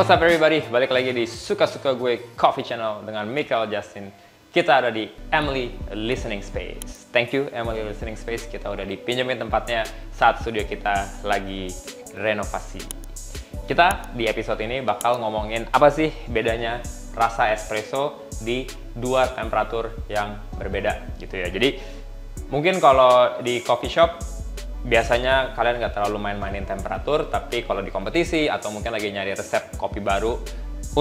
What's up everybody? Balik lagi di Suka-Suka Gue Coffee Channel dengan Michael Justin. Kita ada di Emily Listening Space. Thank you Emily Listening Space. Kita udah dipinjemin tempatnya saat studio kita lagi renovasi. Kita di episode ini bakal ngomongin apa sih bedanya rasa espresso di dua temperatur yang berbeda gitu ya. Jadi mungkin kalau di coffee shop biasanya kalian nggak terlalu main-mainin temperatur, tapi kalau di kompetisi atau mungkin lagi nyari resep kopi baru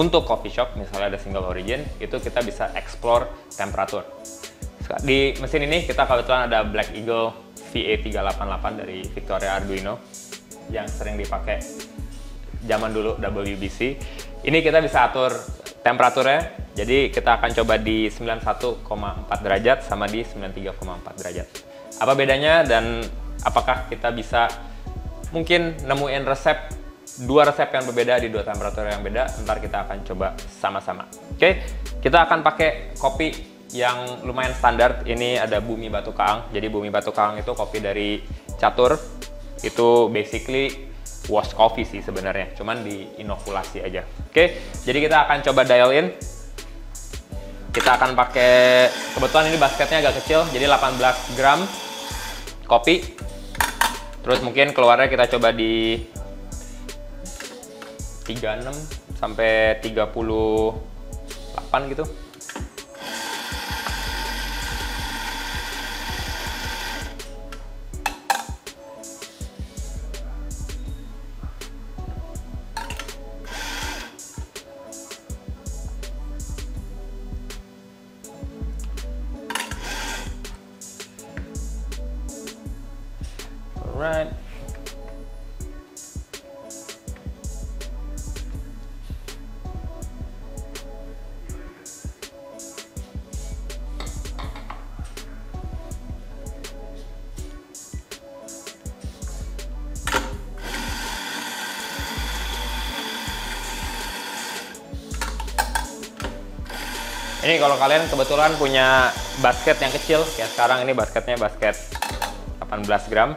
untuk coffee shop, misalnya ada single origin, itu kita bisa explore temperatur. Di mesin ini kita kebetulan ada Black Eagle VA388 dari Victoria Arduino yang sering dipakai zaman dulu WBC. Ini kita bisa atur temperaturnya, jadi kita akan coba di 91,4 derajat sama di 93,4 derajat. Apa bedanya dan apakah kita bisa mungkin nemuin dua resep yang berbeda di dua temperatur yang beda? Ntar kita akan coba sama-sama. Oke, kita akan pakai kopi yang lumayan standar. Ini ada Bumi Batu Kaang. Jadi Bumi Batu Kaang itu kopi dari Catur. Itu basically wash coffee sih sebenarnya, cuman diinokulasi aja. Oke, jadi kita akan coba dial in. Kita akan pakai, kebetulan ini basketnya agak kecil, jadi 18 gram kopi. Terus mungkin keluarnya kita coba di 36 sampai 38 gitu. Alright. Ini kalau kalian kebetulan punya basket yang kecil, kayak sekarang ini basketnya basket 18 gram.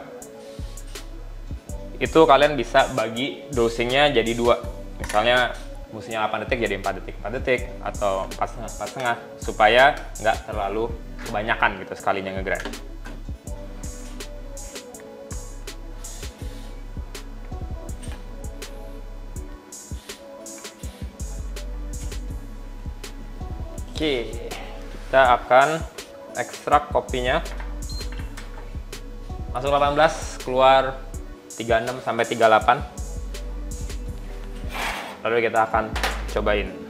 Itu kalian bisa bagi dosingnya jadi dua. Misalnya musimnya 8 detik jadi 4 detik, 4 detik, atau 4 setengah, supaya nggak terlalu kebanyakan gitu sekalinya nge-grind. Oke, kita akan ekstrak kopinya. Masuk 18, keluar 36 sampai 38. Lalu kita akan cobain.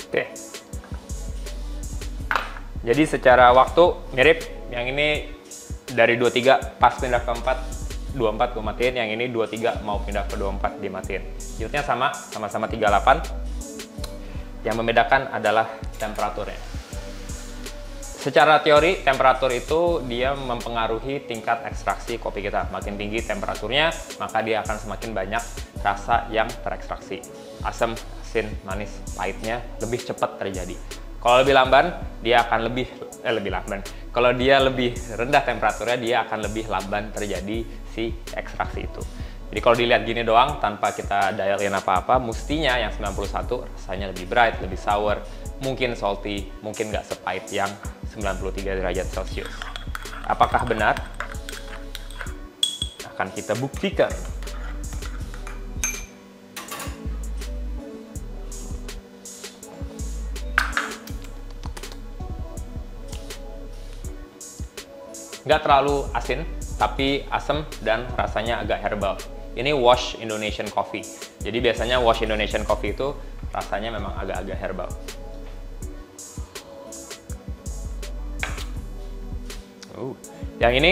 Oke, jadi secara waktu mirip. Yang ini dari 23 pas pindah ke 4, 24 gue matiin. Yang ini 23 mau pindah ke 24 dimatiin. Yieldnya sama-sama 38. Yang membedakan adalah temperaturnya. Secara teori, temperatur itu dia mempengaruhi tingkat ekstraksi kopi kita. Makin tinggi temperaturnya, maka dia akan semakin banyak rasa yang terekstraksi. Asam, asin, manis, pahitnya lebih cepat terjadi. Kalau lebih lamban, dia akan lebih lamban. Kalau dia lebih rendah temperaturnya, dia akan lebih lamban terjadi si ekstraksi itu. Jadi kalau dilihat gini doang, tanpa kita dial in apa-apa, mestinya yang 91 rasanya lebih bright, lebih sour, mungkin salty, mungkin nggak sepahit yang 93 derajat Celcius. Apakah benar? Akan kita buktikan. Nggak terlalu asin, tapi asam dan rasanya agak herbal. ini Wash Indonesian Coffee. Jadi biasanya Wash Indonesian Coffee itu rasanya memang agak-agak herbal. Yang ini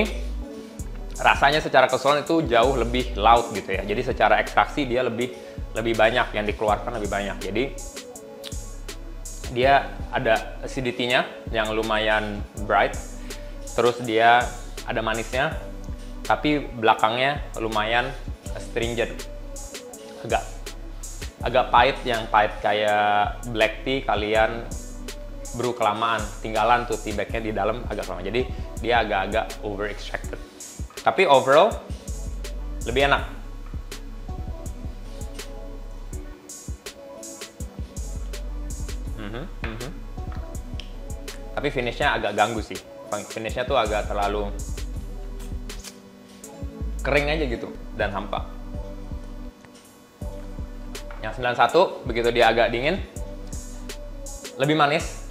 rasanya secara keseluruhan itu jauh lebih laut gitu ya. Jadi secara ekstraksi dia lebih banyak, yang dikeluarkan lebih banyak. Jadi dia ada acidity-nya yang lumayan bright. Terus dia ada manisnya, tapi belakangnya lumayan astringent. Agak pahit, yang pahit kayak black tea kalian brew kelamaan, tinggalan tuh tea bag-nya di dalam agak lama. Jadi dia agak-agak over extracted. Tapi overall lebih enak. Tapi finishnya agak ganggu sih. Finishnya tuh agak terlalu kering aja gitu dan hampa. Yang 91 begitu dia agak dingin, lebih manis.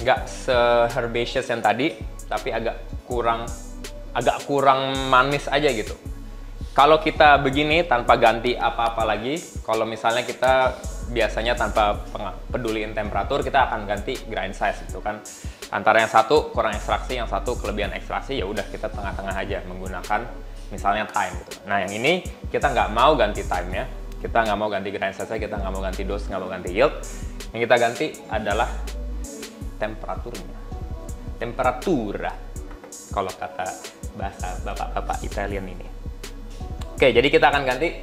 Nggak se-herbaceous yang tadi, tapi agak kurang manis aja gitu. Kalau kita begini tanpa ganti apa-apa lagi, kalau misalnya kita biasanya tanpa peduliin temperatur, kita akan ganti grind size gitu kan. Antara yang satu kurang ekstraksi, yang satu kelebihan ekstraksi, ya udah kita tengah-tengah aja menggunakan misalnya time gitu. Nah yang ini kita nggak mau ganti time-nya, kita nggak mau ganti grind size, kita nggak mau ganti dose, nggak mau ganti yield. Yang kita ganti adalah temperaturnya. Temperatura, kalau kata bahasa bapak-bapak Italian ini. Oke, jadi kita akan ganti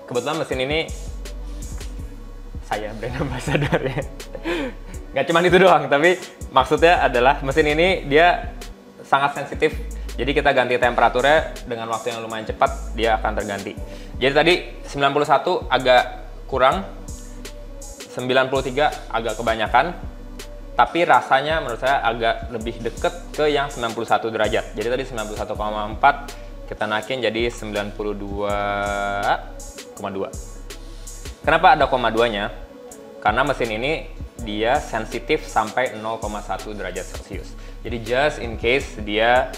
kebetulan mesin ini saya brand ambassador-nya. Nggak cuma itu doang, tapi maksudnya adalah mesin ini dia sangat sensitif. Jadi kita ganti temperaturnya dengan waktu yang lumayan cepat, dia akan terganti. Jadi tadi 91 agak kurang, 93 agak kebanyakan, tapi rasanya menurut saya agak lebih deket ke yang 91 derajat. Jadi tadi 91,4 kita naikin jadi 92,2. Kenapa ada koma 2-nya? Karena mesin ini dia sensitif sampai 0,1 derajat Celcius. Jadi just in case dia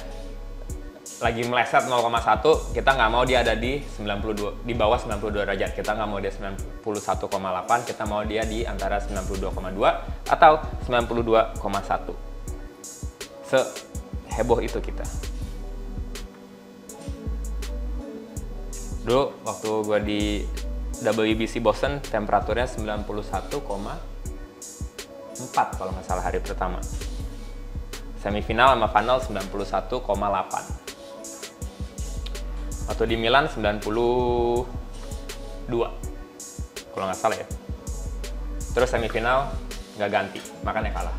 lagi meleset 0,1, kita nggak mau dia ada di 92, di bawah 92 derajat. Kita nggak mau dia 91,8, kita mau dia di antara 92,2 atau 92,1. Seheboh itu kita. Dulu waktu gue di WBC Boston temperaturnya 91,4 kalau nggak salah hari pertama. Semifinal sama final 91,8. Waktu di Milan 92 kalau nggak salah ya. Terus semifinal nggak ganti, makanya kalah.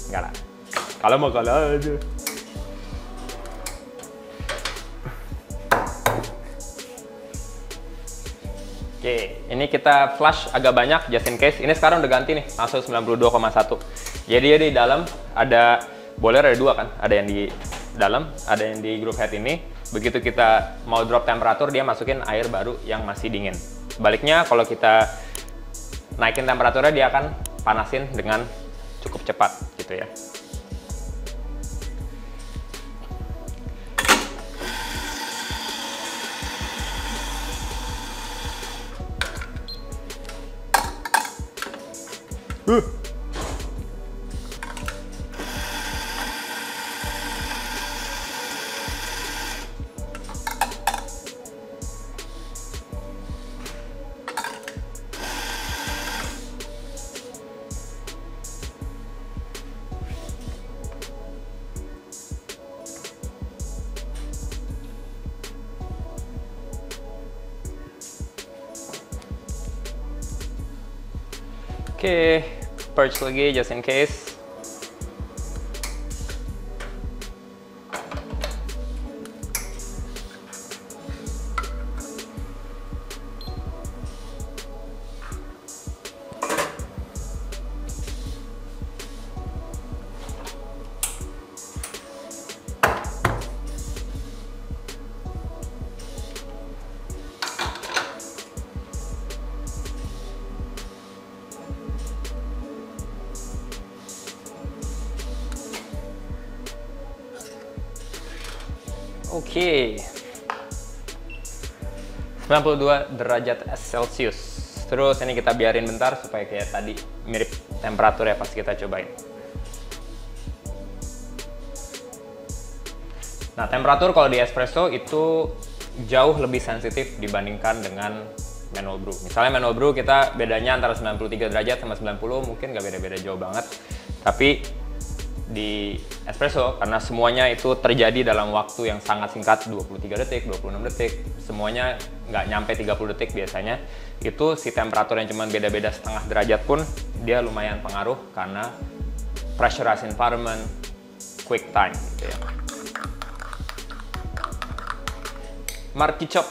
Nggak lah. Kalau mau kalah aja. Oke, ini kita flush agak banyak just in case. Ini sekarang udah ganti nih, langsung 92,1. Jadi di dalam ada boiler, ada dua kan? Ada yang di dalam, ada yang di groove head ini. Begitu kita mau drop temperatur, dia masukin air baru yang masih dingin. Sebaliknya, kalau kita naikin temperaturnya, dia akan panasin dengan cukup cepat gitu ya. Oke, purge lagi just in case. Oke. 92 derajat Celcius. Terus ini kita biarin bentar supaya kayak tadi mirip temperatur ya pas kita cobain. Nah, temperatur kalau di espresso itu jauh lebih sensitif dibandingkan dengan manual brew. Misalnya manual brew kita bedanya antara 93 derajat sama 90, mungkin nggak beda-beda jauh banget. Tapi di espresso, karena semuanya itu terjadi dalam waktu yang sangat singkat, 23 detik, 26 detik, semuanya nggak nyampe 30 detik biasanya, itu si temperatur yang cuma beda-beda setengah derajat pun dia lumayan pengaruh karena pressurized environment, quick time gitu ya. Marky Chop.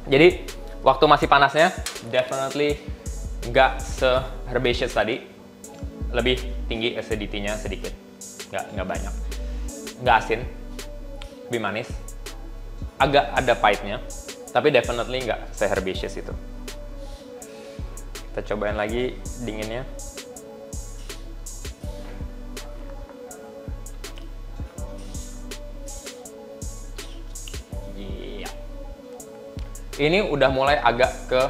Jadi waktu masih panasnya definitely nggak se-herbaceous tadi, lebih tinggi acidity-nya sedikit, nggak banyak, nggak asin, lebih manis, agak ada pahitnya, tapi definitely nggak se-herbaceous itu. Kita cobain lagi dinginnya. Iya. Ini udah mulai agak ke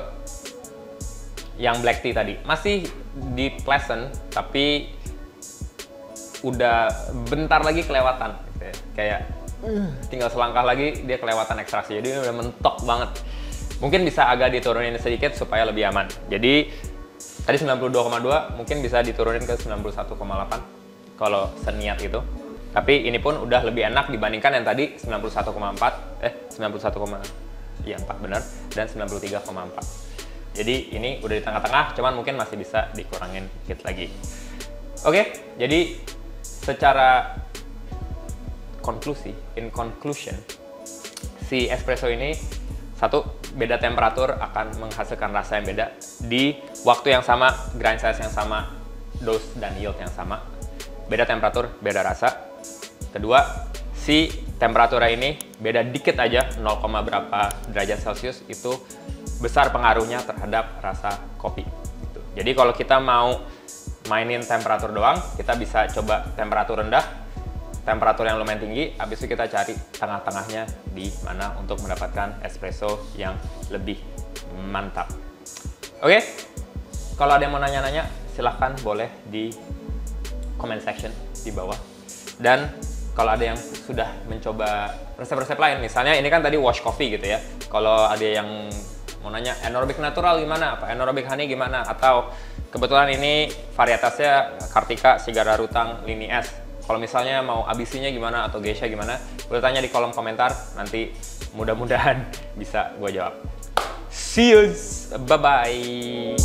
yang black tea tadi. Masih di pleasant, tapi udah bentar lagi kelewatan. Gitu ya. Kayak tinggal selangkah lagi dia kelewatan ekstraksi. Jadi ini udah mentok banget. Mungkin bisa agak diturunin sedikit supaya lebih aman. Jadi tadi 92,2 mungkin bisa diturunin ke 91,8 kalau seniat itu. Tapi ini pun udah lebih enak dibandingkan yang tadi 91,4 4 benar, dan 93,4. Jadi ini udah di tengah-tengah, cuman mungkin masih bisa dikurangin dikit lagi. Oke, jadi secara in conclusion, si espresso ini satu, beda temperatur akan menghasilkan rasa yang beda di waktu yang sama, grind size yang sama, dose dan yield yang sama. Beda temperatur, beda rasa. Kedua, si temperaturnya ini beda dikit aja, 0, berapa derajat Celcius, itu besar pengaruhnya terhadap rasa kopi. Gitu. Jadi kalau kita mau mainin temperatur doang, kita bisa coba temperatur rendah, temperatur yang lumayan tinggi, habis itu kita cari tengah-tengahnya di mana untuk mendapatkan espresso yang lebih mantap. Oke, kalau ada yang mau nanya-nanya, silahkan boleh di comment section di bawah. Dan kalau ada yang sudah mencoba resep-resep lain, misalnya ini kan tadi wash coffee gitu ya. Kalau ada yang mau nanya anaerobic natural gimana, apa anaerobic honey gimana, atau kebetulan ini varietasnya Kartika, Sigara Rutang, Lini S. Kalau misalnya mau ABC-nya gimana atau geisha gimana, boleh tanya di kolom komentar, nanti mudah-mudahan bisa gue jawab. See you, bye-bye.